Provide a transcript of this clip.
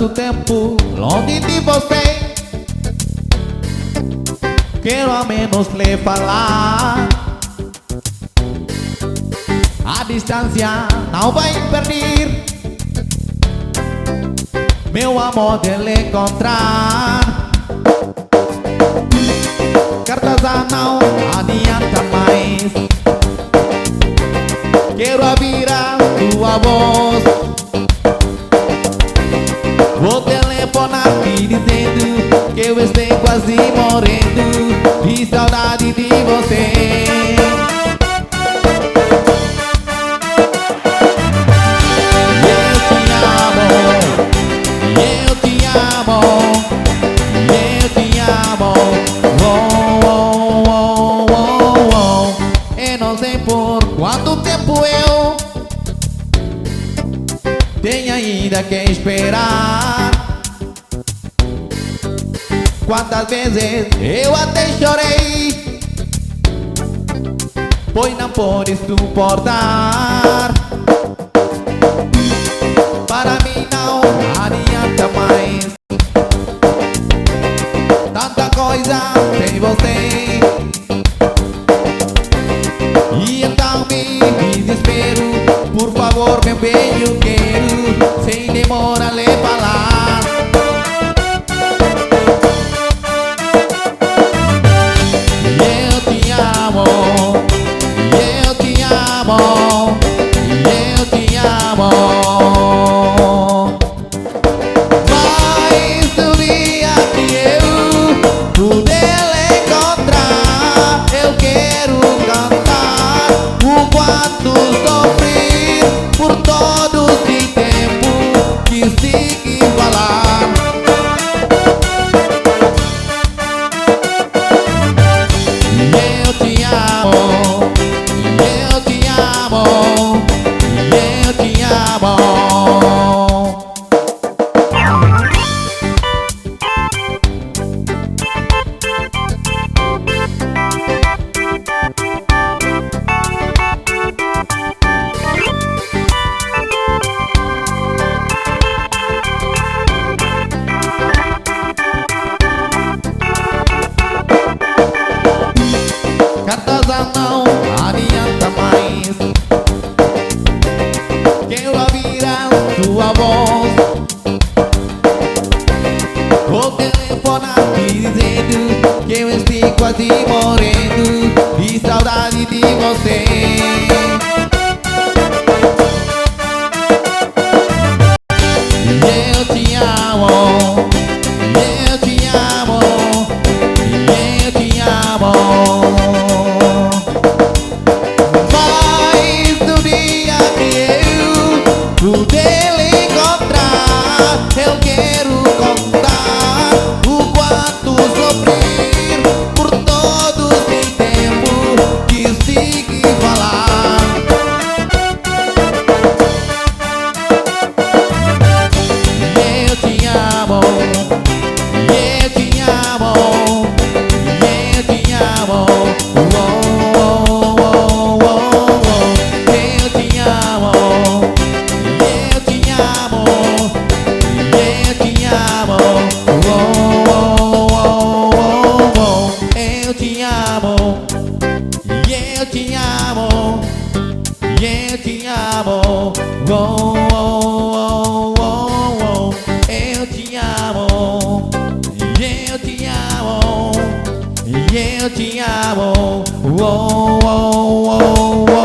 tanto tempo longe de você. Quero ao menos lhe falar. A distância não vai impedir meu amor de lhe encontrar. Cartas não adianta mais. Quero ouvir a tua voz. Vou telefonar me dizendo que eu estou quase morrendo de saudade de você. Eu te amo, eu te amo. Oh, oh, oh, oh, oh. Eu não sei por quanto tempo eu tenho ainda que esperar. Quantas vezes eu até chorei, pois não pude suportar. Para mim não adianta mais tanta coisa sem você. E então me desespero. Por favor, meu bem, eu quero sem demora lhe falar. Eu te amo, eu te amo, eu te amo. Mas o dia que eu puder lhe encontrar, eu quero cantar o quanto sofri por todo esse tempo que se falar. Eu te amo, eu te amo, eu te amo. Cartas não adianta mais. Quero ouvir a sua voz. Vou telefonar me dizendo que eu estou quase morrendo de saudade de você. Eu te amo, eu te amo, eu te amo. Mas no dia que eu puder lhe encontrar, eu quero contar o quanto sofri por todo esse tempo que segui falar. Eu te amo, eu te amo, eu te amo. Oh, oh, oh, oh, oh. Eu te amo, eu te amo, eu te amo. Oh, oh, oh, oh, oh. Eu te amo, eu te amo, eu te amo. Oh, oh, oh, oh, oh. Eu te amo, eu te amo, eu te amo. Oh, oh, oh, oh.